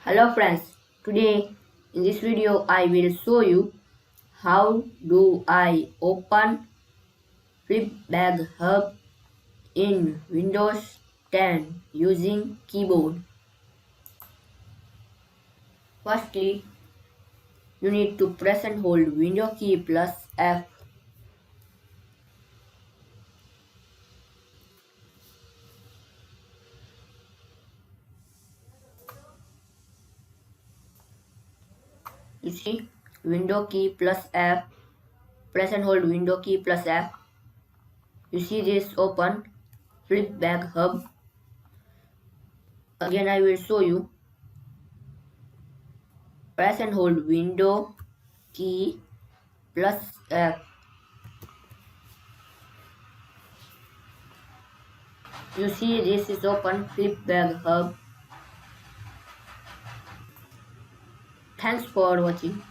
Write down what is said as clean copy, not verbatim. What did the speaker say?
Hello friends, today in this video I will show you how do I open Flipbag Hub in Windows 10 using keyboard. Firstly, you need to press and hold Window key plus F. You see Window key plus F, press and hold Window key plus F. You see this open Flipbag Hub. Again I will show you. Press and hold Window key plus F. You see this is open Flipbag Hub. Thanks for watching.